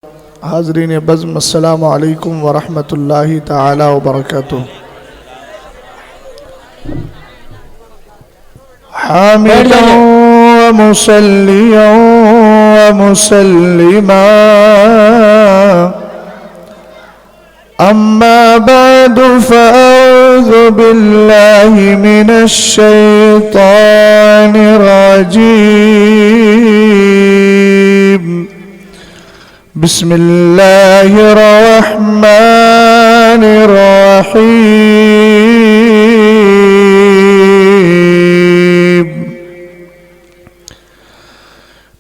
حاضرین بزم السلام علیکم ورحمۃ اللہ تعالی وبرکاتہ۔ حامدا ومصلیا ومسلما اما بعد فاعوذ باللہ من الشیطان الرجیم۔ بسم اللہ الرحمن الرحیم۔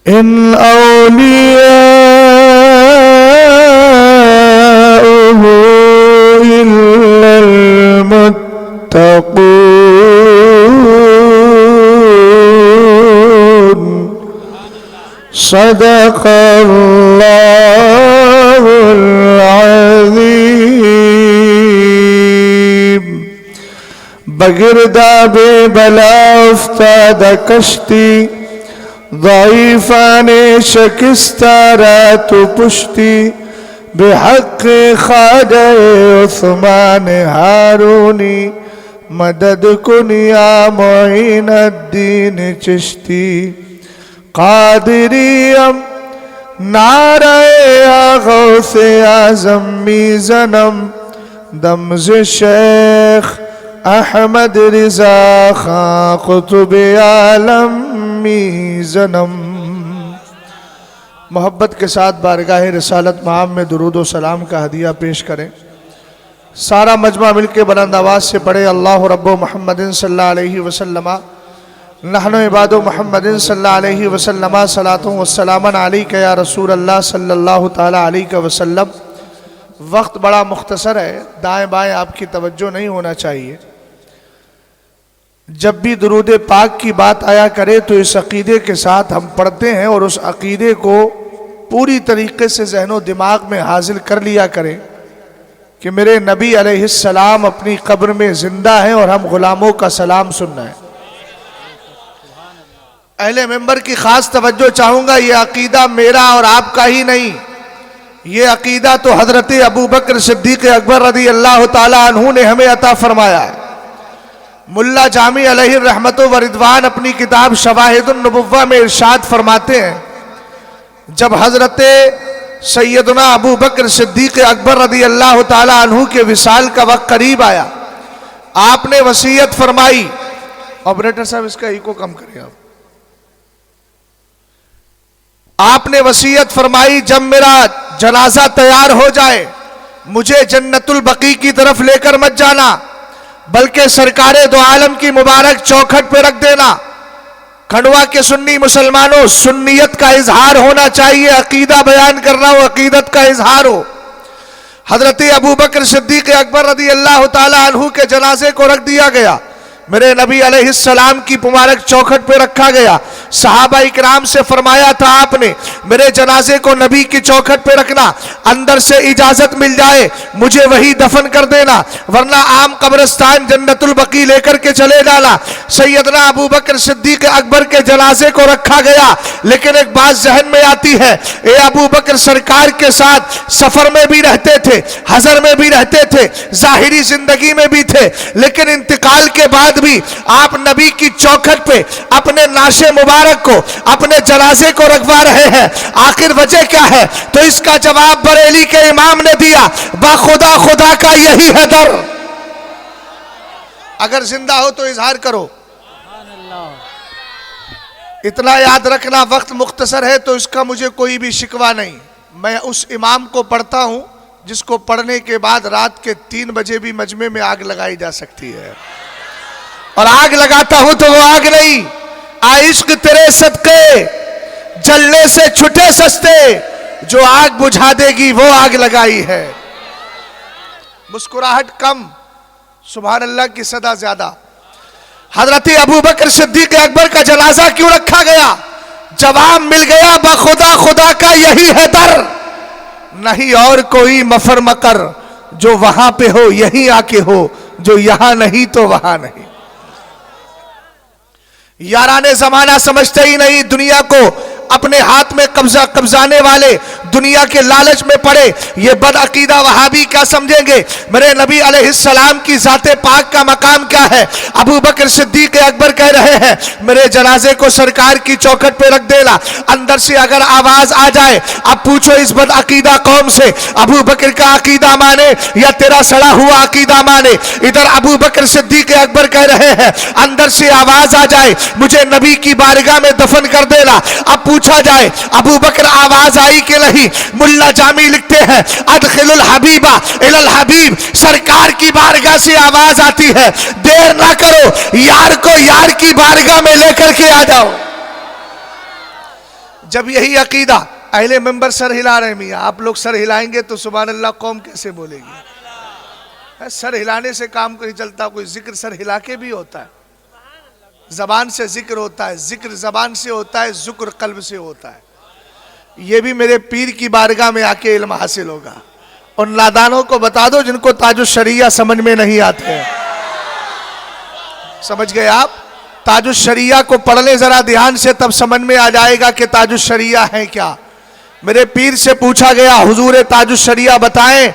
ان اولیاؤہ الا المتقون۔ صدق اللہ العظیم۔ بگرداب بلا افتاد کشتی، ضعیفان شکستہ رات پشتی، بحق خواجہ عثمان ہارونی، مدد کن یا معین الدین چشتی۔ قادریم نعرہ غوث اعظم می زنم، دمز شیخ احمد رضا خان قطب عالم می زنم۔ محبت کے ساتھ بارگاہ رسالت مآب میں درود و سلام کا ہدیہ پیش کریں۔ سارا مجمع مل کے بلند آواز سے پڑھے اللہ رب محمد صلی اللہ علیہ وسلم نحن عباد محمد صلی اللہ علیہ وسلم صلاۃ و سلام علیک یا رسول اللہ صلی اللہ تعالی علیہ وسلم۔ وقت بڑا مختصر ہے، دائیں بائیں آپ کی توجہ نہیں ہونا چاہیے۔ جب بھی درود پاک کی بات آیا کرے تو اس عقیدے کے ساتھ ہم پڑھتے ہیں اور اس عقیدے کو پوری طریقے سے ذہن و دماغ میں حاصل کر لیا کریں کہ میرے نبی علیہ السلام اپنی قبر میں زندہ ہیں اور ہم غلاموں کا سلام سننا ہے۔ اہل ممبر کی خاص توجہ چاہوں گا، یہ عقیدہ میرا اور آپ کا ہی نہیں، یہ عقیدہ تو حضرت ابوبکر صدیق اکبر رضی اللہ تعالی عنہ نے ہمیں عطا فرمایا ہے۔ ملا جامی علیہ الرحمت و رضوان اپنی کتاب شواہد النبوہ میں ارشاد فرماتے ہیں، جب حضرت سیدنا ابوبکر صدیق اکبر رضی اللہ تعالی عنہ کے وصال کا وقت قریب آیا، آپ نے وصیت فرمائی۔ آپریٹر صاحب اس کا ایکو کم کریں آپ نے وصیت فرمائی، جب میرا جنازہ تیار ہو جائے مجھے جنت البقیع کی طرف لے کر مت جانا، بلکہ سرکار دو عالم کی مبارک چوکھٹ پہ رکھ دینا۔ کھنڈوا کے سنی مسلمانوں، سنیت کا اظہار ہونا چاہیے، عقیدہ بیان کرنا ہو، عقیدت کا اظہار ہو۔ حضرت ابوبکر صدیق اکبر رضی اللہ تعالی عنہ کے جنازے کو رکھ دیا گیا، میرے نبی علیہ السلام کی مبارک چوکھٹ پہ رکھا گیا۔ صحابہ اکرام سے فرمایا تھا آپ نے، میرے جنازے کو نبی کی چوکھٹ پہ رکھنا، اندر سے اجازت مل جائے مجھے وہی دفن کر دینا، ورنہ عام قبرستان جنت البقیع لے کر کے چلے جانا۔ سیدنا ابوبکر صدیق اکبر کے جنازے کو رکھا گیا، لیکن ایک بات ذہن میں آتی ہے، اے ابوبکر سرکار کے ساتھ سفر میں بھی رہتے تھے، حضر میں بھی رہتے تھے، ظاہری زندگی میں بھی تھے، لیکن انتقال کے بعد بھی آپ نبی کی چوکھٹ پہ اپنے نعش مبارک کو، اپنے جنازے کو رکھوا رہے ہیں۔ آخر وجہ کیا ہے؟ تو اس کا جواب بریلی کے امام نے دیا، باخدا خدا کا یہی ہے در۔ اگر زندہ ہو تو اظہار کرو۔ اتنا یاد رکھنا، وقت مختصر ہے تو اس کا مجھے کوئی بھی شکوہ نہیں۔ میں اس امام کو پڑھتا ہوں جس کو پڑھنے کے بعد رات کے 3 بجے بھی مجمع میں آگ لگائی جا سکتی ہے، اور آگ لگاتا ہوں تو وہ آگ نہیں، عشق تیرے صدقے جلنے سے چھٹے سستے، جو آگ بجھا دے گی وہ آگ لگائی ہے۔ مسکراہٹ کم، سبحان اللہ کی صدا زیادہ۔ حضرت ابوبکر صدیق اکبر کا جنازہ کیوں رکھا گیا؟ جواب مل گیا، باخدا خدا کا یہی ہے در، نہیں اور کوئی مفر مکر، جو وہاں پہ ہو یہیں آ کے ہو، جو یہاں نہیں تو وہاں نہیں۔ یاران زمانہ سمجھتے ہی نہیں دنیا کو اپنے ہاتھ میں قبضانے والے دنیا کے لالچ میں پڑے یہ بد عقیدہ وہابی کیا سمجھیں گے؟ میرے نبی علیہ السلام کی ذات پاک کا مقام کیا ہے؟ ابو بکر صدیق اکبر کہہ رہے ہیں میرے جنازے کو سرکار کی چوکھٹ پہ رکھ دینا، اندر سے اگر آواز آ جائے اب پوچھو اس بد عقیدہ قوم سے ابو بکر کا عقیدہ مانے یا تیرا سڑا ہوا عقیدہ مانے؟ ادھر ابو بکر صدیق اکبر کہہ رہے ہیں اندر سے آواز آ جائے مجھے نبی کی بارگاہ میں دفن کر دینا، اب پوچھا جائے ابو بکر آواز آئی کہ نہیں؟ ملا جامی لکھتے ہیں ادخل الحبیب الی الحبیب، سرکار کی بارگاہ سے آواز آتی ہے دیر نہ کرو یار کو یار کی بارگاہ میں لے کر کے آ جاؤ۔ جب یہی عقیدہ اہل منبر سر ہلا رہے میاں، آپ لوگ سر ہلائیں گے تو سبحان اللہ قوم کیسے بولے گی؟ سر ہلانے سے کام کو نہیں چلتا، کوئی ذکر سر ہلا کے بھی ہوتا ہے، زبان سے ذکر ہوتا ہے، ذکر زبان سے ہوتا ہے، ذکر قلب سے ہوتا ہے۔ یہ بھی میرے پیر کی بارگاہ میں آ کے علم حاصل ہوگا۔ ان نادانوں کو بتا دو جن کو تاج الشریعہ سمجھ میں نہیں آتے ہیں، سمجھ گئے آپ؟ تاج الشریعہ کو پڑھ لیں ذرا دھیان سے، تب سمجھ میں آ جائے گا کہ تاج الشریعہ ہے کیا۔ میرے پیر سے پوچھا گیا حضور تاج الشریعہ بتائیں،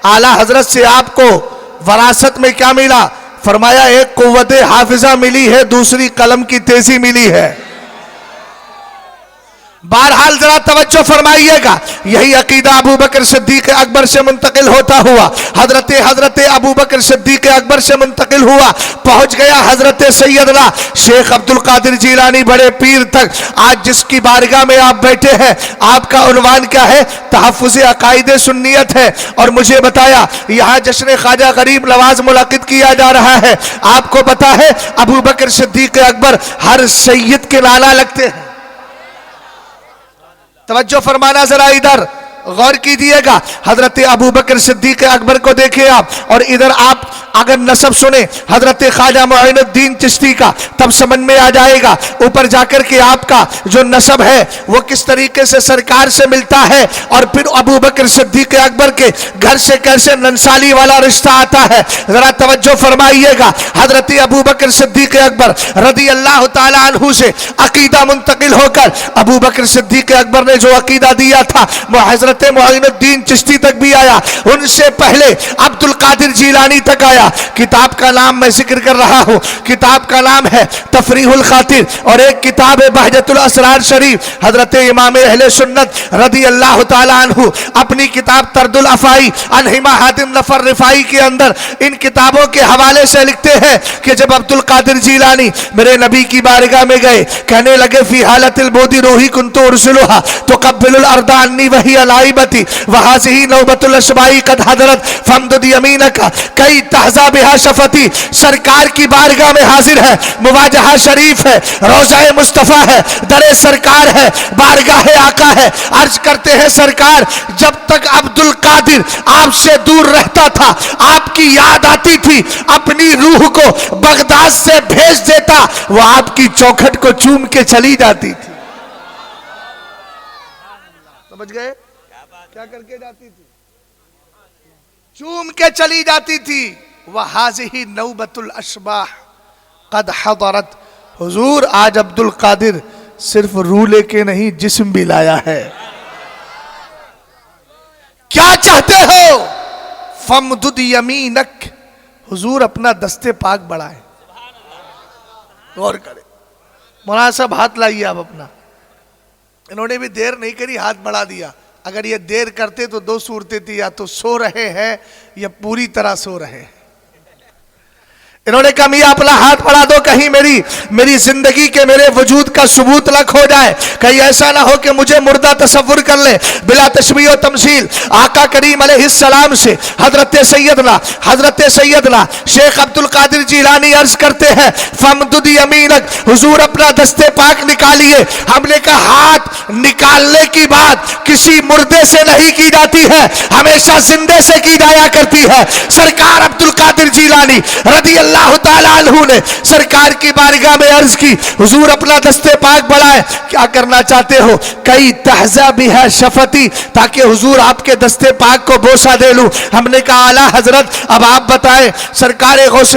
اعلیٰ حضرت سے آپ کو وراثت میں کیا ملا؟ فرمایا ایک قوت حافظہ ملی ہے، دوسری قلم کی تیزی ملی ہے۔ بہرحال ذرا توجہ فرمائیے گا، یہی عقیدہ ابو بکر صدیق اکبر سے منتقل ہوتا ہوا حضرت ابو بکر صدیق اکبر سے منتقل ہوا، پہنچ گیا حضرت سیدنا شیخ عبد القادر جیلانی بڑے پیر تک۔ آج جس کی بارگاہ میں آپ بیٹھے ہیں آپ کا عنوان کیا ہے؟ تحفظ عقائد سنیت ہے، اور مجھے بتایا یہاں جشن خواجہ غریب نواز منعقد کیا جا رہا ہے۔ آپ کو پتا ہے ابو بکر صدیق اکبر ہر سید کے لالا لگتے ہیں۔ توجہ فرمانا ذرا ادھر غور کیجئے گا، حضرت ابو بکر صدیق اکبر کو دیکھیں آپ، اور ادھر آپ اگر نسب سنیں حضرت خواجہ معین الدین چشتی کا تب سمجھ میں آ جائے گا اوپر جا کر کے آپ کا جو نسب ہے وہ کس طریقے سے سرکار سے ملتا ہے، اور پھر ابو بکر صدیق اکبر کے گھر سے کیسے ننسالی والا رشتہ آتا ہے۔ ذرا توجہ فرمائیے گا، حضرت ابو بکر صدیق اکبر رضی اللہ تعالی عنہ سے عقیدہ منتقل ہو کر ابو بکر صدیق اکبر نے جو عقیدہ دیا تھا وہ حضرت معین الدین چشتی تک بھی آیا، ان سے پہلے عبد القادر جیلانی تک آیا۔ کتاب کا نام میں ذکر کر رہا ہوں، کتاب کا نام ہے تفریح الخاطر، اور ایک کتاب ہے بہجت الاسرار شریف۔ حضرت امام اہل سنت رضی اللہ تعالی عنہ اپنی کتاب ترد الافائی عن حما حاتم نفر رفائی کے اندر ان کتابوں کے حوالے سے لکھتے ہیں کہ جب عبد القادر جیلانی میرے نبی کی بارگاہ میں گئے، کہنے لگے فی حالت البودی روحی کنت ارسلها تقبل الارض عنی وہی العائبتی وہذہ نوبت الاشبائی قد حضرت فامدد یمینک کئی تحظا بہا شفتی۔ سرکار کی بارگاہ میں حاضر ہے، مواجہہ شریف ہے، روضہ مصطفیٰ ہے، در سرکار ہے، بارگاہ آقا ہے۔ عرض کرتے ہیں سرکار جب تک عبد القادر آپ سے دور رہتا تھا آپ کی یاد آتی تھی، اپنی روح کو بغداد سے بھیج دیتا، وہ آپ کی چوکھٹ کو چوم کے چلی جاتی تھی۔ سمجھ گئے؟ کیا کر کے جاتی تھی؟ چوم کے چلی جاتی تھی۔ وَهَذِهِ نَوْبَةُ الْأَشْبَاحِ قَدْ حَضَرَتْ۔ حضور آج عبد القادر صرف روح لے کے نہیں جسم بھی لایا ہے۔ کیا چاہتے ہو؟ فَمْدُدْ يَمِينَكْ، حضور اپنا دست پاک بڑھائے۔ غور کرے، مولانا صاحب ہاتھ لائیے آپ اپنا۔ انہوں نے بھی دیر نہیں کری، ہاتھ بڑھا دیا۔ اگر یہ دیر کرتے تو دو صورتیں تھی، یا تو سو رہے ہیں یا پوری طرح سو رہے ہیں۔ انہوں نے کہا میاں اپنا ہاتھ بڑھا دو، کہیں میری زندگی کے میرے وجود کا ثبوت نہ کھو جائے، کہیں ایسا نہ ہو کہ مجھے مردہ تصور کر لے۔ بلا تشبیہ و تمثیل آقا کریم علیہ السلام سے حضرت سیدنا شیخ عبد القادر جیلانی عرض کرتے ہیں فَمْدُدْ يَمِينَكْ، حضور اپنا دست پاک نکالیے۔ ہم نے کہا ہاتھ نکالنے کی بات کسی مردے سے نہیں کی جاتی ہے، ہمیشہ زندے سے کی جایا کرتی ہے۔ سرکار عبد القادر جیلانی رضی اللہ تعالیٰ عنہ نے سرکار کی بارگاہ میں عرض کی حضور اپنا دست پاک بڑھائے، کیا کرنا چاہتے ہو؟ کئی تحظا بہا شفتی، تاکہ حضور آپ کے دست پاک کو بوسہ دے لوں۔ ہم نے کہا اعلیٰ حضرت اب آپ بتائیں۔ سرکار غوث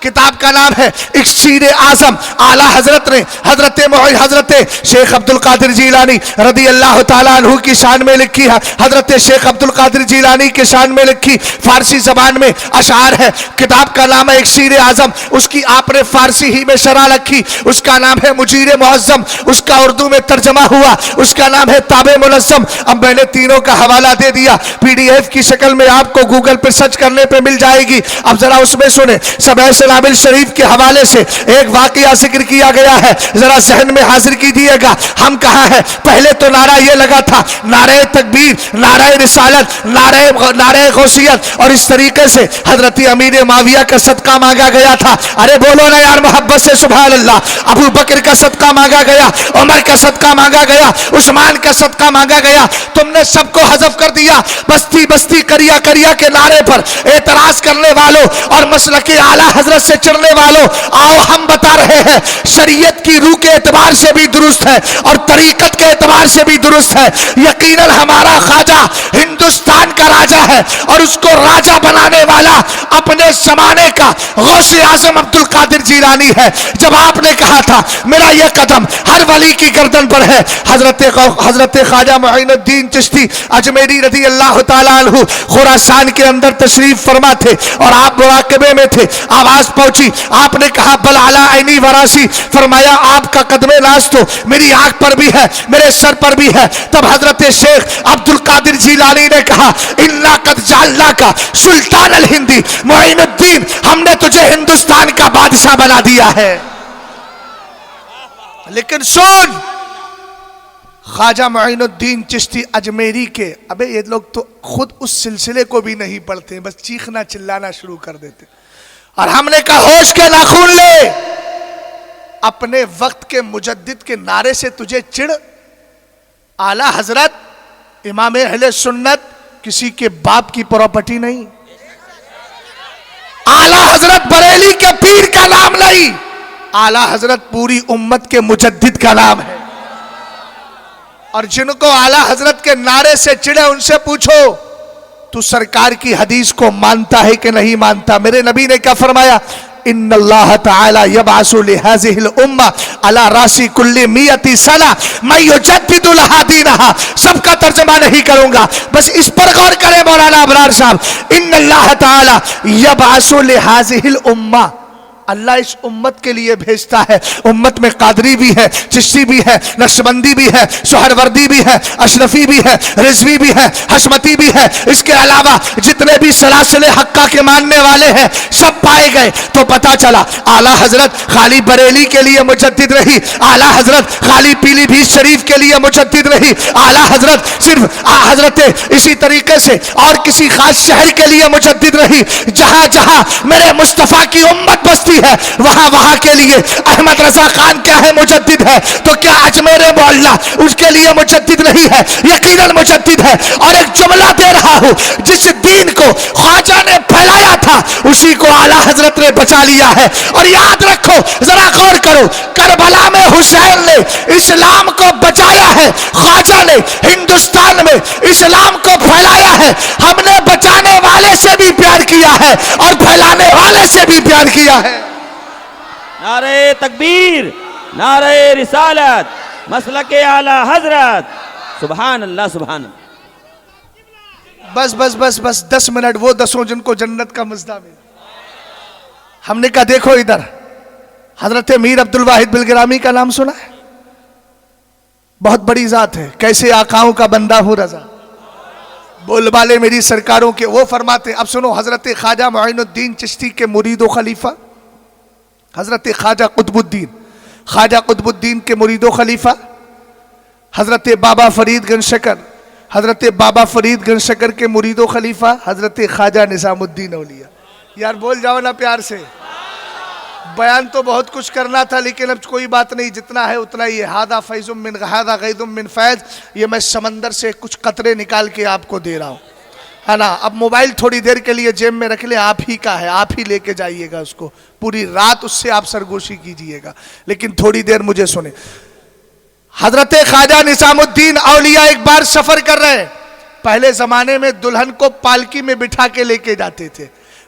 کتاب کا نام ہے اکسیر اعظم، اعلیٰ حضرت نے حضرت شیخ عبد القادر جیلانی رضی اللہ تعالیٰ عنہ کی شان میں لکھی ہے، حضرت شیخ عبد القادر جیلانی کی شان میں لکھی فارسی زبان میں اشعار ہے، کتاب کا نام ہے اکسیر اعظم، اس کی آپ نے فارسی ہی میں شرح لکھی، اس کا نام ہے مجیر معظم، اس کا اردو میں ترجمہ ہوا، اس کا نام ہے تابع منظم۔ اب میں نے تینوں کا حوالہ دے دیا، پی ڈی ایف کی شکل میں آپ کو گوگل پہ سرچ کرنے پہ مل جائے گی۔ اب ذرا اس میں سنیں، سبع سنابل شریف کے حوالے سے ایک واقعہ ذکر کیا گیا ہے، ذرا ذہن میں حاضر کیجیے گا۔ ہم کہاں ہیں؟ پہلے تو نعرہ یہ لگا تھا، نعرہ تکبیر، نعرہ رسالت، نعرہ غوثیت، اور اس طریقے سے حضرت امیر معاویہ کا صدقہ مانگا گیا تھا۔ ارے بولو نا یار محبت سے سبحان اللہ۔ ابو بکر کا صدقہ مانگا گیا، عمر کا صدقہ مانگا گیا، عثمان کا صدقہ مانگا گیا، تم نے سب کو حذف کر دیا۔ بستی بستی کریا کریا کے نعرے پر اعتراض کرنے والوں اور مسلک اعلیٰ حضرت سے چڑھنے والوں، آؤ ہم بتا رہے ہیں، شریعت کی روح کے اعتبار سے بھی درست ہے اور طریقت کے اعتبار سے بھی درست ہے۔ یقیناً ہمارا خواجہ ہندوستان کا راجہ ہے اور اس کو راجہ بنانے والا اپنے زمانے کا غوث اعظم عبد القادر جیلانی ہے۔ جب آپ نے کہا تھا میرا یہ قدم ہر ولی کی گردن پر ہے، حضرت خواجہ معین الدین چشتی اجمیری رضی اللہ تعالیٰ عنہ خراسان کے اندر تشریف فرما تھے اور آپ مراقبے میں تھے، آواز پہنچی، آپ نے کہا بل علی عینی وراسی، فرمایا آپ کا قدم ناز تو میری آنکھ پر بھی ہے، میرے سر پر بھی ہے۔ تب حضرت شیخ عبد القادر جیلانی نے کہا انا قد جعلناک سلطان الہندی، معین الدین ہم نے تجھے ہندوستان کا بادشاہ بنا دیا ہے۔ لیکن سن، خواجہ معین الدین چشتی اجمیری کے، ابے یہ لوگ تو خود اس سلسلے کو بھی نہیں پڑھتے، بس چیخنا چلانا شروع کر دیتے، اور ہم نے کہا ہوش کے ناخن لے، اپنے وقت کے مجدد کے نعرے سے تجھے چڑ؟ اعلیٰ حضرت امام اہل سنت کسی کے باپ کی پراپرٹی نہیں، اعلیٰ حضرت بریلی کے پیر کا نام نہیں، اعلیٰ حضرت پوری امت کے مجدد کا نام ہے۔ اور جن کو اعلیٰ حضرت کے نعرے سے چڑھے ان سے پوچھو تو سرکار کی حدیث کو مانتا ہے کہ نہیں مانتا؟ میرے نبی نے کیا فرمایا؟ ان اللہ تعالی یبعث لہذه الامہ علی راس کل 100 سنہ من یجدد لها دینہا۔ سب کا ترجمہ نہیں کروں گا، بس اس پر غور کریں مولانا ابرار صاحب۔ ان اللہ تعالی یبعث لہذه الامہ، اللہ اس امت کے لیے بھیجتا ہے۔ امت میں قادری بھی ہے، چشتی بھی ہے، نقشبندی بھی ہے، سہروردی بھی ہے، اشرفی بھی ہے، رضوی بھی ہے، حشمتی بھی ہے، اس کے علاوہ جتنے بھی سلاسل حقہ کے ماننے والے ہیں سب پائے گئے۔ تو پتا چلا اعلیٰ حضرت خالی بریلی کے لیے مجدد رہی، اعلیٰ حضرت خالی پیلی بھیت شریف کے لیے مجدد رہی، اعلیٰ حضرت صرف حضرت اسی طریقے سے اور کسی خاص شہر کے لیے مجدد رہی۔ جہاں جہاں میرے مصطفیٰ کی امت بستی ہے وہاں کے لیے احمد رضا خان کیا ہے؟ مجدد ہے۔ تو کیا اجمیر معلیٰ اس کے لیے مجدد نہیں ہے؟ یقیناً مجدد ہے۔ اور ایک جملہ دے رہا ہوں، جس دین کو خواجہ نے پھیلایا تھا اسی کو اعلیٰ حضرت نے بچا لیا ہے۔ اور یاد رکھو، ذرا غور کرو، کربلا میں حسین نے اسلام کو بچایا ہے، خواجہ نے ہندوستان میں اسلام کو پھیلایا ہے۔ ہم نے بچانے والے سے بھی پیار کیا ہے اور پھیلانے والے سے بھی پیار کیا ہے۔ نعرہ تکبیر، نعرہ رسالت، مسلک اعلیٰ حضرت، سبحان اللہ سبحان اللہ۔ بس بس بس بس 10 منٹ، وہ 10 جن کو جنت کا مزدہ ملا۔ ہم نے کہا دیکھو ادھر، حضرت میر عبد الواحد بلگرامی کا نام سنا ہے؟ بہت بڑی ذات ہے، کیسے آقاؤں کا بندہ ہوں رضا، بول بالے میری سرکاروں کے۔ وہ فرماتے، اب سنو، حضرت خواجہ معین الدین چشتی کے مرید و خلیفہ حضرت خواجہ قطب الدین کے مرید و خلیفہ حضرت بابا فرید گنج شکر، حضرت بابا فرید گنج شکر کے مرید و خلیفہ حضرت خواجہ نظام الدین اولیاء۔ یار بول جاؤ نا پیار سے، بیان تو بہت کچھ کرنا تھا لیکن اب کوئی بات نہیں، جتنا ہے اتنا ہی ہے۔ ہادہ فیض من ہادہ غید من فیض، یہ میں سمندر سے کچھ قطرے نکال کے آپ کو دے رہا ہوں، ہے نا۔ اب موبائل تھوڑی دیر کے لیے جیب میں رکھ لیں، آپ ہی کا ہے، آپ ہی لے کے جائیے گا اس کو، پوری رات اس سے آپ سرگوشی کیجئے گا، لیکن تھوڑی دیر مجھے سنیں۔ حضرت خواجہ نظام الدین اولیاء ایک بار سفر کر رہے ہیں۔ پہلے زمانے میں دلہن کو پالکی میں بٹھا کے لے کے جاتے تھے،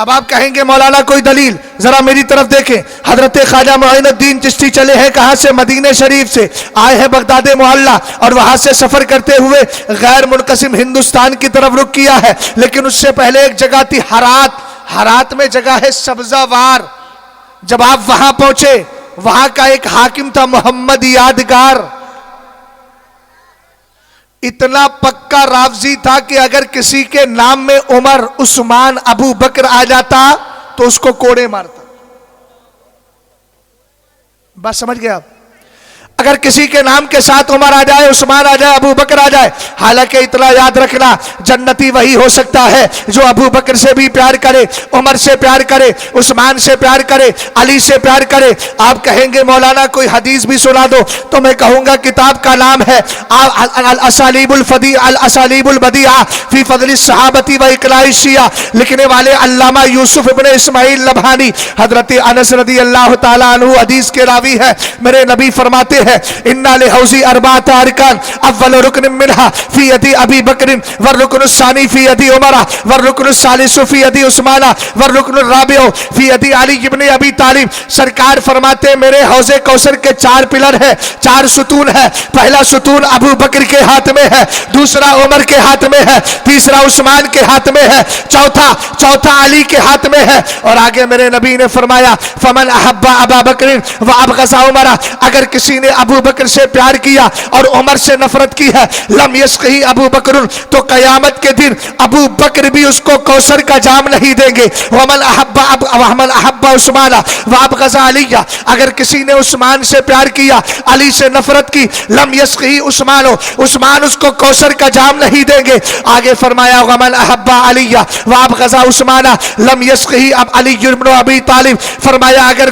اب آپ کہیں گے مولانا کوئی دلیل، ذرا میری طرف دیکھیں. حضرت خواجہ معین الدین چشتی چلے ہیں کہاں سے؟ مدینہ شریف سے آئے ہیں بغداد معلیٰ، اور وہاں سے سفر کرتے ہوئے غیر منقسم ہندوستان کی طرف رخ کیا ہے. لیکن اس سے پہلے ایک جگہ تھی ہرات. ہرات میں جگہ ہے سبزہ وار. جب آپ وہاں پہنچے، وہاں کا ایک حاکم تھا محمد یادگار. اتنا پکا رافضی تھا کہ اگر کسی کے نام میں عمر، عثمان، ابو بکر آ جاتا تو اس کو کوڑے مارتا. بات سمجھ گئے آپ؟ اگر کسی کے نام کے ساتھ عمر آ جائے، عثمان آ جائے، ابو بکر آ جائے، حالانکہ اتنا یاد رکھنا جنتی وہی ہو سکتا ہے جو ابو بکر سے بھی پیار کرے، عمر سے پیار کرے، عثمان سے پیار کرے، علی سے پیار کرے. آپ کہیں گے مولانا کوئی حدیث بھی سنا دو، تو میں کہوں گا کتاب کا نام ہے الاسالیب البدیعہ فی فضل الصحابہ و اقلاع الشیعہ، لکھنے والے علامہ یوسف ابن اسماعیل نبہانی. حضرت انس رضی اللہ تعالیٰ عنہ حدیث کے راوی ہے. میرے نبی فرماتے ہیں اِنَّا لِحَوْزِ أَرْبَعَةَ أَرْكَانٍ أَوَّلُ رُكْنٍ مِّنْهَا فِي يَدِ أَبِي بَكْرٍ وَالرُّكْنُ الثَّانِي فِي يَدِ عُمَرَ وَالرُّكْنُ الثَّالِثُ فِي يَدِ عثمانَ وَالرُّكْنُ الرَّابِعُ فِي يَدِ عَلِيِّ بْنِ أَبِي طالب. سرکار فرماتے ہیں میرے حوض کوثر کے 4 پلر ہیں، 4 ستون ہیں. پہلا ستون ابو بکر کے ہاتھ میں ہے، دوسرا عمر کے ہاتھ میں ہے، تیسرا عثمان کے ہاتھ میں ہے، چوتھا علی کے ہاتھ میں ہے. اور آگے میرے نبی نے فرمایا فَمَنْ أَحَبَّ أَبَا بَكْرٍ وَأَبْغَضَ عُمَرَ، اگر کسی نے ابو بکر سے پیار کیا اور عمر سے نفرت کی ہے، لم یسقہ ابو بکر، تو قیامت کے دن ابو بکر بھی اس کو کوثر کا جام نہیں دیں گے. ومن احب عثمان وابغض علی، اگر کسی نے عثمان سے پیار کیا، علی سے نفرت کی، لم یسقہ عثمان، عثمان اس کو کوثر کا جام نہیں دیں گے. آگے فرمایا ومن احب علی وابغض عثمان لم یسقہ علی بن ابی طالب. فرمایا اگر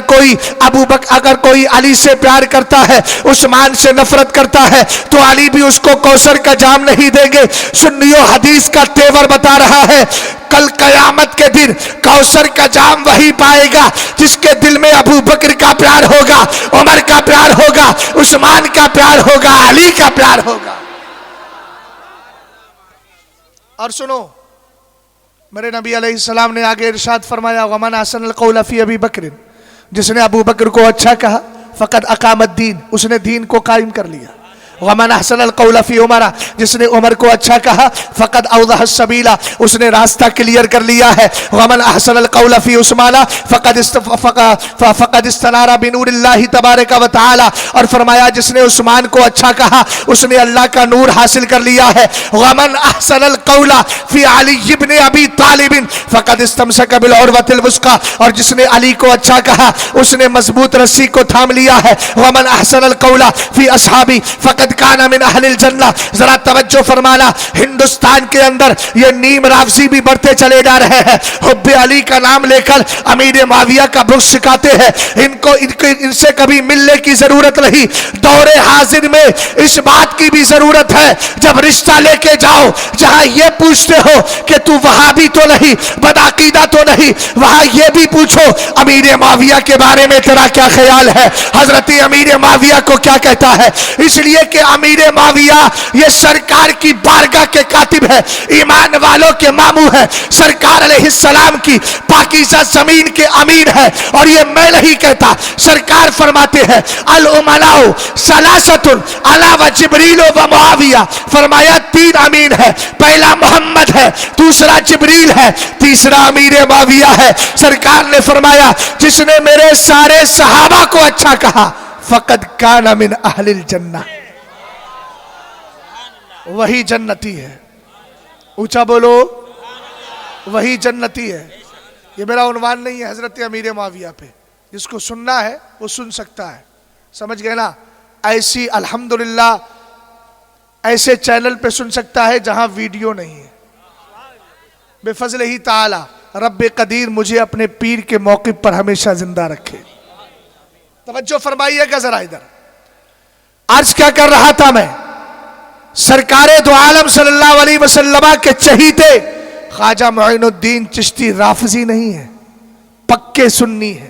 کوئی علی سے پیار کرتا ہے، عثمان سے نفرت کرتا ہے، تو علی بھی اس کو کوثر کا جام نہیں دیں گے. سنیو حدیث کا تیور بتا رہا ہے کل قیامت کے دن کوثر کا جام وہی پائے گا جس کے دل میں ابو بکر کا پیار ہوگا، عمر کا پیار ہوگا، عثمان کا پیار ہوگا، علی کا پیار ہوگا. اور سنو میرے نبی علیہ السلام نے آگے ارشاد فرمایا ومن احسن القول فی ابی بکر، جس نے ابو بکر کو اچھا کہا فقد اقام الدین، اس نے دین کو قائم کر لیا. ومن احسن القول فی عمر، جس نے عمر کو اچھا کہا فقد اوضح السبیل، اس نے راستہ کلیئر کر لیا ہے. ومن احسن القول فی عثمان فقد استنار بنور اللہ تبارک و تعالی، اور فرمایا جس نے عثمان کو اچھا کہا اس نے اللہ کا نور حاصل کر لیا ہے. ومن احسن القول فی علی بن ابی طالب فقد استمسک بالعروۃ الوثقی، اور جس نے علی کو اچھا کہا اس نے مضبوط رسی کو تھام لیا ہے. ومن احسن القول فی اصحابی فقد کان من اہل الجنہ. ذرا توجہ فرمانا، ہندوستان کے اندر یہ نیم رافضی بھی بڑھتے چلے جا رہے ہیں. حب علی کا نام لے کر امیر معاویہ کا بغض سکھاتے ہیں. ان سے کبھی ملنے کی ضرورت نہیں. دور حاضر میں اس بات کی بھی ضرورت ہے جب رشتہ لے کے جاؤ، جہاں یہ پوچھتے ہو کہ تو وہابی تو نہیں، بدعقیدہ تو نہیں، وہاں یہ بھی پوچھو امیر معاویہ کے بارے میں تیرا کیا خیال ہے، حضرت امیر معاویہ کو کیا کہتا ہے. اس لیے کہ امیر معاویہ یہ سرکار کی بارگاہ کے کاتب ہے، ایمان والوں کے ماموں ہے، سرکار علیہ السلام کی پاکیزہ زمین کے امیر ہے. اور یہ میں نہیں کہتا، سرکار فرماتے ہیں الامناء ثلاثۃ علی و جبریل و معاویہ. فرمایا 3 امین ہے، پہلا محمد ہے، دوسرا جبریل ہے، تیسرا امیر معاویہ ہے. سرکار نے فرمایا جس نے میرے سارے صحابہ کو اچھا کہا فقد کان من اہل الجنہ، وہی جنتی ہے. اونچا بولو، وہی جنتی ہے. یہ میرا عنوان نہیں ہے حضرت امیر معاویہ پہ، جس کو سننا ہے وہ سن سکتا ہے. سمجھ گئے نا؟ ایسی الحمدللہ ایسے چینل پہ سن سکتا ہے جہاں ویڈیو نہیں ہے. بے فضل ہی تعالی رب قدیر مجھے اپنے پیر کے موقف پر ہمیشہ زندہ رکھے. توجہ فرمائیے گا ذرا ادھر. عرض کیا کر رہا تھا میں؟ سرکار دو عالم صلی اللہ علیہ وسلم کے چہیتے خواجہ معین الدین چشتی رافضی نہیں ہے، پکے سنی ہے.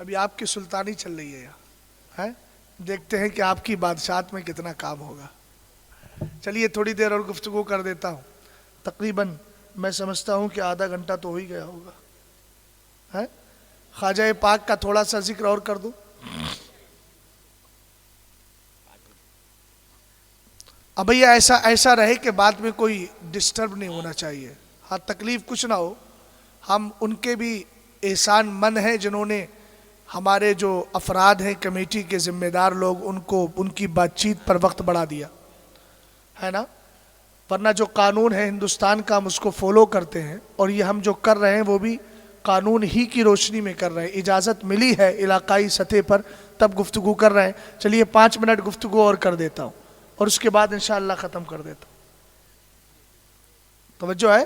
ابھی آپ کی سلطانی چل رہی ہے یہاں، دیکھتے ہیں کہ آپ کی بادشاہت میں کتنا کام ہوگا۔ چلیے تھوڑی دیر اور گفتگو کر دیتا ہوں، تقریباً میں سمجھتا ہوں کہ آدھا گھنٹہ تو ہو ہی گیا ہوگا۔ خواجہ پاک کا تھوڑا سا ذکر اور کر دوں۔ اب بھیا ایسا رہے کہ بعد میں کوئی ڈسٹرب نہیں ہونا چاہیے، ہاں تکلیف کچھ نہ ہو۔ ہم ان کے بھی احسان مند ہیں جنہوں نے ہمارے جو افراد ہیں کمیٹی کے ذمہ دار لوگ، ان کی بات چیت پر وقت بڑھا دیا ہے نا، ورنہ جو قانون ہے ہندوستان کا ہم اس کو فالو کرتے ہیں، اور یہ ہم جو کر رہے ہیں وہ بھی قانون ہی کی روشنی میں کر رہے ہیں، اجازت ملی ہے علاقائی سطح پر تب گفتگو کر رہے ہیں۔ چلیے 5 منٹ گفتگو اور کر دیتا ہوں اور اس کے بعد انشاءاللہ ختم کر دیتا ہوں۔ توجہ ہے؟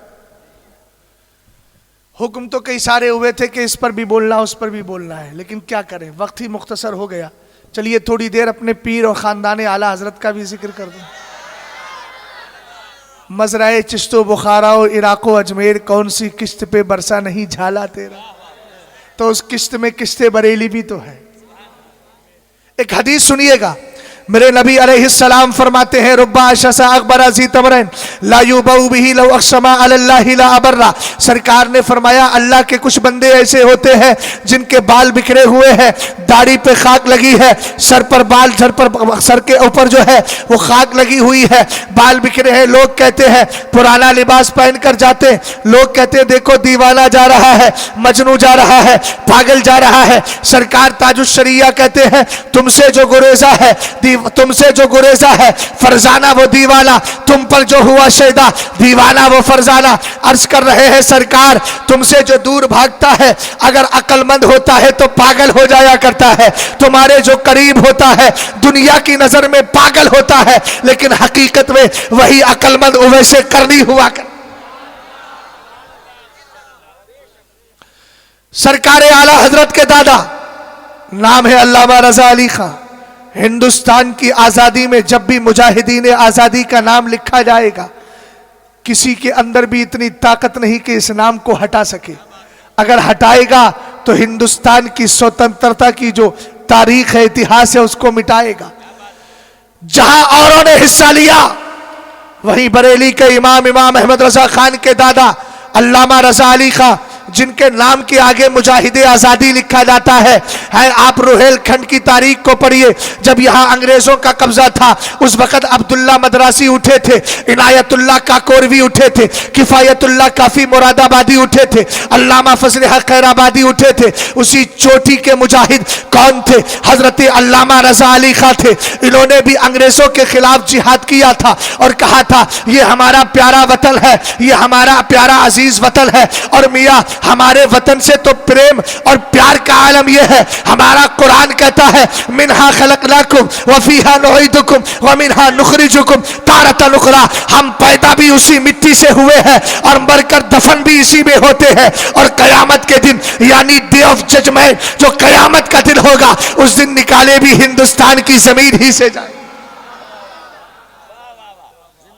حکم تو کئی سارے ہوئے تھے کہ اس پر بھی بولنا اس پر بھی بولنا ہے، لیکن کیا کریں، وقت ہی مختصر ہو گیا۔ چلیے تھوڑی دیر اپنے پیر اور خاندان اعلیٰ حضرت کا بھی ذکر کر دوں۔ مزرعہ چشت و بخارا و عراق و اجمیر، کون سی قسط پہ برسا نہیں جھالا تیرا، تو اس قسط میں قسط بریلی بھی تو ہے۔ ایک حدیث سنیے گا، میرے نبی علیہ السلام فرماتے ہیں ربا اشسا اکبر ذی تمرین لا یبو بہ لو اقسم علی اللہ لا ابرا۔ سرکار نے فرمایا اللہ کے کچھ بندے ایسے ہوتے ہیں جن کے بال بکھرے ہوئے ہیں، داڑھی پہ خاک لگی ہے، سر کے اوپر جو ہے وہ خاک لگی ہوئی ہے، بال بکھرے ہیں، لوگ کہتے ہیں پرانا لباس پہن کر جاتے ہیں، لوگ کہتے ہیں دیکھو دیوانہ جا رہا ہے، مجنوں جا رہا ہے، پاگل جا رہا ہے۔ سرکار تاج الشریعہ کہتے ہیں تم سے جو گریزہ ہے فرزانہ وہ دیوانہ، تم پر جو ہوا شیدا دیوانہ وہ فرزانہ۔ عرض کر رہے ہیں سرکار تم سے جو دور بھاگتا ہے اگر عقل مند ہوتا ہے تو پاگل ہو جایا کرتا ہے، تمہارے جو قریب ہوتا ہے دنیا کی نظر میں پاگل ہوتا ہے لیکن حقیقت میں وہی عقل مند ویسے کرنی ہوا کر۔ سرکار اعلیٰ حضرت کے دادا نام ہے علامہ رضا علی خان۔ ہندوستان کی آزادی میں جب بھی مجاہدین آزادی کا نام لکھا جائے گا کسی کے اندر بھی اتنی طاقت نہیں کہ اس نام کو ہٹا سکے، اگر ہٹائے گا تو ہندوستان کی سوتنترتا کی جو تاریخ ہے اتہاس ہے اس کو مٹائے گا۔ جہاں اوروں نے حصہ لیا وہیں بریلی کے امام احمد رضا خان کے دادا علامہ رضا علی خان جن کے نام کے آگے مجاہد آزادی لکھا جاتا ہے آپ روہیل کھنڈ کی تاریخ کو پڑھیے، جب یہاں انگریزوں کا قبضہ تھا اس وقت عبداللہ مدراسی اٹھے تھے، عنایت اللہ کاکوروی اٹھے تھے، کفایت اللہ کافی مراد آبادی اٹھے تھے، علامہ فضل حق خیر آبادی اٹھے تھے۔ اسی چوٹی کے مجاہد کون تھے؟ حضرت علامہ رضا علی خان تھے۔ انہوں نے بھی انگریزوں کے خلاف جہاد کیا تھا اور کہا تھا یہ ہمارا پیارا وطن ہے، یہ ہمارا پیارا عزیز وطن ہے، اور میاں ہمارے وطن سے تو پریم اور پیار کا عالم یہ ہے، ہمارا قرآن کہتا ہے منہا خلقناکم وفیہا نعیدکم ومنہا نخرجکم تارۃ اخری، ہم پیدا بھی اسی مٹی سے ہوئے ہیں اور مر کر دفن بھی اسی میں ہوتے ہیں، اور قیامت کے دن یعنی ڈے آف ججمنٹ جو قیامت کا دن ہوگا اس دن نکالے بھی ہندوستان کی زمین ہی سے جائے۔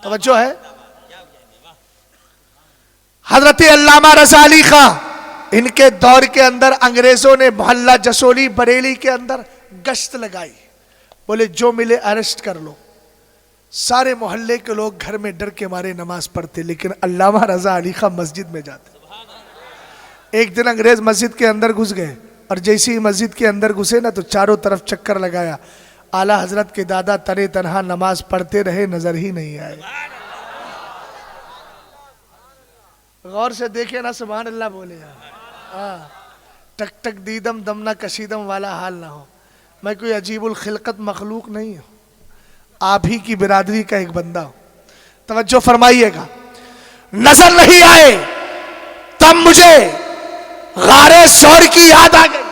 توجہ ہے؟ حضرت علامہ رضا علی خان ان کے دور کے اندر انگریزوں نے محلہ جسولی بریلی کے اندر گشت لگائی، بولے جو ملے اریسٹ کر لو۔ سارے محلے کے لوگ گھر میں ڈر کے مارے نماز پڑھتے لیکن علامہ رضا علی خان مسجد میں جاتے۔ ایک دن انگریز مسجد کے اندر گھس گئے اور جیسے ہی مسجد کے اندر گھسے نا تو چاروں طرف چکر لگایا، اعلیٰ حضرت کے دادا تنے تنہا نماز پڑھتے رہے، نظر ہی نہیں آئے۔ غور سے دیکھیں نا، سبحان اللہ بولے ٹک ٹک دیدم دم نہ کشیدم والا حال نہ ہو۔ میں کوئی عجیب الخلقت مخلوق نہیں ہوں، آپ ہی کی برادری کا ایک بندہ ہوں۔ توجہ فرمائیے گا، نظر نہیں آئے تب مجھے غارِ سور کی یاد آ گئی۔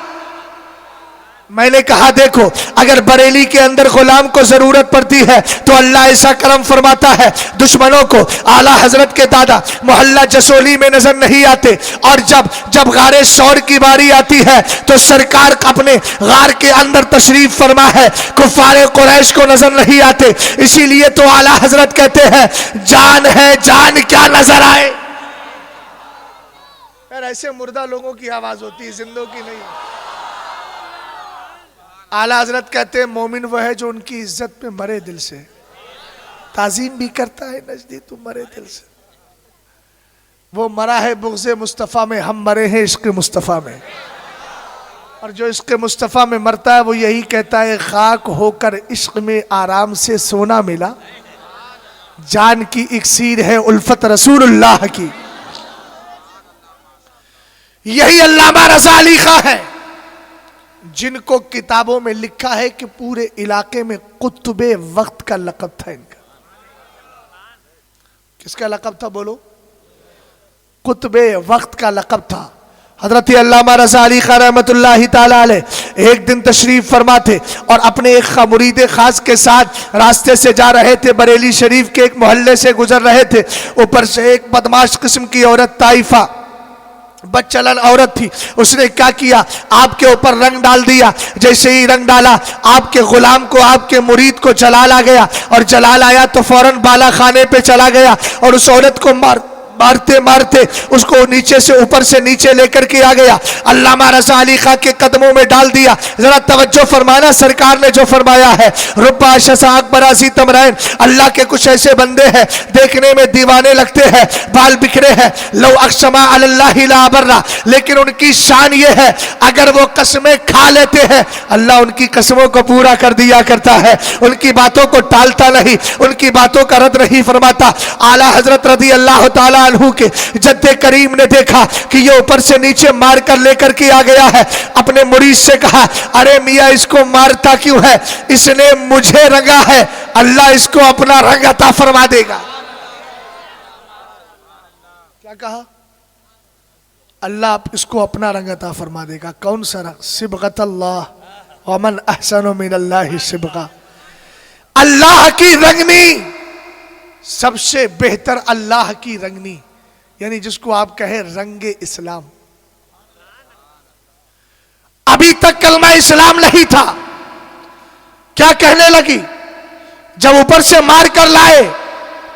میں نے کہا دیکھو اگر بریلی کے اندر غلام کو ضرورت پڑتی ہے تو اللہ ایسا کرم فرماتا ہے، دشمنوں کو اعلیٰ حضرت کے دادا محلہ جسولی میں نظر نہیں آتے، اور جب غارِ سور کی باری آتی ہے تو سرکار اپنے غار کے اندر تشریف فرما ہے، کفار قریش کو نظر نہیں آتے، اسی لیے تو اعلیٰ حضرت کہتے ہیں جان ہے جان کیا نظر آئے۔ یار ایسے مردہ لوگوں کی آواز ہوتی ہے، زندوں کی نہیں۔ اعلیٰ حضرت کہتے ہیں مومن وہ ہے جو ان کی عزت میں مرے دل سے، تعظیم بھی کرتا ہے نجدی تو مرے دل سے. وہ مرا ہے بغض مصطفیٰ میں، ہم مرے ہیں عشق مصطفیٰ میں. اور جو عشق مصطفیٰ میں مرتا ہے وہ یہی کہتا ہے خاک ہو کر عشق میں آرام سے سونا ملا، جان کی اکسیر ہے الفت رسول اللہ کی. یہی علامہ رضا علی خان ہے جن کو کتابوں میں لکھا ہے کہ پورے علاقے میں قطب وقت کا لقب تھا ان کا. کس کا لقب تھا بولو؟ قطب وقت کا لقب تھا. حضرت علامہ رضا علی خان رحمت اللہ تعالی علیہ ایک دن تشریف فرما تھے اور اپنے ایک مرید خاص کے ساتھ راستے سے جا رہے تھے. بریلی شریف کے ایک محلے سے گزر رہے تھے. اوپر سے ایک بدماش قسم کی عورت، طائفہ بد چلن عورت تھی. اس نے کیا کیا؟ آپ کے اوپر رنگ ڈال دیا. جیسے ہی رنگ ڈالا آپ کے غلام کو، آپ کے مرید کو جلال آ گیا، اور جلال آیا تو فوراً بالا خانے پہ چلا گیا اور اس عورت کو مارتے مارتے اس کو نیچے سے اوپر سے نیچے لے کر کے آ گیا. علامہ رضا علی خان کے قدموں میں ڈال دیا. ذرا توجہ فرمانا، سرکار نے جو فرمایا ہے ربا شسا اکبر ازی تمرین، اللہ کے کچھ ایسے بندے ہیں دیکھنے میں دیوانے لگتے ہیں، بال بکھرے ہیں، لو اقسما علی اللہ لا برا، لیکن ان کی شان یہ ہے اگر وہ قسمیں کھا لیتے ہیں اللہ ان کی قسموں کو پورا کر دیا کرتا ہے، ان کی باتوں کو ٹالتا نہیں، ان کی باتوں کا رد نہیں فرماتا. اعلیٰ حضرت رضی اللہ تعالی عنہ کے جد کریم نے دیکھا کہ یہ اوپر سے نیچے مار کر لے کر کے آ گیا ہے. اپنے مرید سے کہا ارے میاں اس کو مارتا کیوں ہے؟ اس نے مجھے رنگا ہے، اللہ اس کو اپنا رنگ عطا فرما دے گا. کیا کہا؟ اللہ اس کو اپنا رنگ عطا فرما دے گا. کون سا رنگ؟ صبغت اللہ، ومن احسن من اللہ صبغہ. اللہ کی رنگنی، سب سے بہتر اللہ کی رنگنی، یعنی جس کو آپ کہیں رنگ اسلام. ابھی تک کلمہ اسلام نہیں تھا، کیا کہنے لگی؟ جب اوپر سے مار کر لائے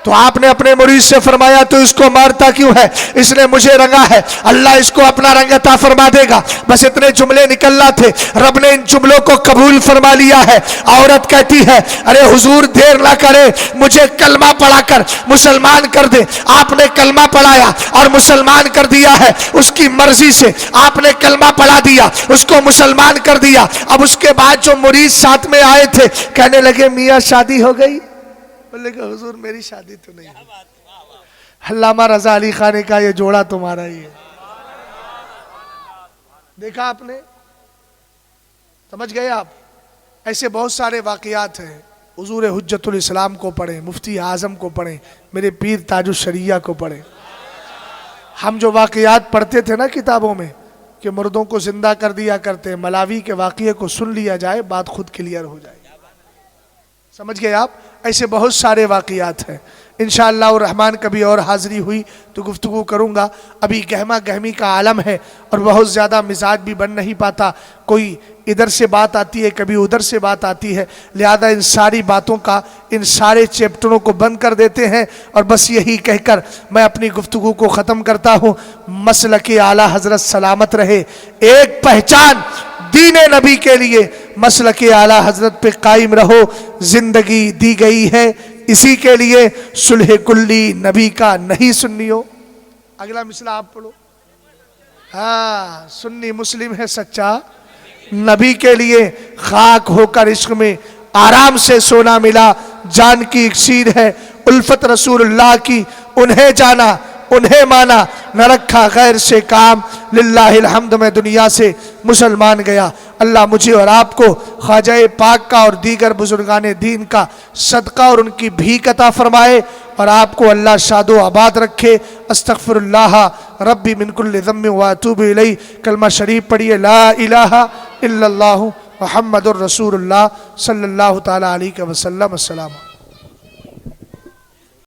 تو آپ نے اپنے مرید سے فرمایا تو اس کو مارتا کیوں ہے؟ اس نے مجھے رنگا ہے، اللہ اس کو اپنا رنگ عطا فرما دے گا. بس اتنے جملے نکلنا تھے، رب نے ان جملوں کو قبول فرما لیا ہے. عورت کہتی ہے ارے حضور دیر نہ کرے، مجھے کلمہ پڑھا کر مسلمان کر دے. آپ نے کلمہ پڑھایا اور مسلمان کر دیا ہے، اس کی مرضی سے آپ نے کلمہ پڑھا دیا، اس کو مسلمان کر دیا. اب اس کے بعد جو مرید ساتھ میں آئے تھے کہنے لگے میاں شادی ہو گئی؟ بولے کہ حضور میری شادی تو نہیں ہے. علامہ رضا علی خان نے کہا یہ جوڑا تمہارا ہی ہے. دیکھا آپ نے؟ سمجھ گئے آپ؟ ایسے بہت سارے واقعات ہیں. حضور حجت الاسلام کو پڑھیں، مفتی اعظم کو پڑھیں، میرے پیر تاج الشریعہ کو پڑھیں. ہم جو واقعات پڑھتے تھے نا کتابوں میں کہ مردوں کو زندہ کر دیا کرتے، ملاوی کے واقعے کو سن لیا جائے بات خود کلیئر ہو جائے. سمجھ گئے آپ؟ ایسے بہت سارے واقعات ہیں. انشاءاللہ الرحمن کبھی اور حاضری ہوئی تو گفتگو کروں گا. ابھی گہما گہمی کا عالم ہے اور بہت زیادہ مزاج بھی بن نہیں پاتا، کوئی ادھر سے بات آتی ہے کبھی ادھر سے بات آتی ہے، لہذا ان ساری باتوں کا، ان سارے چیپٹروں کو بند کر دیتے ہیں اور بس یہی کہہ کر میں اپنی گفتگو کو ختم کرتا ہوں. مسلک اعلیٰ حضرت سلامت رہے. ایک پہچان دین نبی کے لیے مسلک اعلیٰ حضرت پہ قائم رہو. زندگی دی گئی ہے اسی کے لیے، صلح کلی نبی کا نہیں سنیو. اگلا مثلا آپ پڑھو. ہاں سنی مسلم ہے سچا نبی کے لیے، خاک ہو کر عشق میں آرام سے سونا ملا، جان کی اکسیر ہے الفت رسول اللہ کی. انہیں جانا انہیں مانا، نہ رکھا غیر سے کام، للہ الحمد میں دنیا سے مسلمان گیا. اللہ مجھے اور آپ کو خواجہ پاک کا اور دیگر بزرگان دین کا صدقہ اور ان کی بھیک عطا فرمائے اور آپ کو اللہ شاد و آباد رکھے. استغفر اللہ ربی من کل ذنب واتوب الیہ. کلمہ شریف پڑھیے لا الہ الا اللہ محمد الرسول اللہ صلی اللہ تعالی علیہ وسلم. السلام.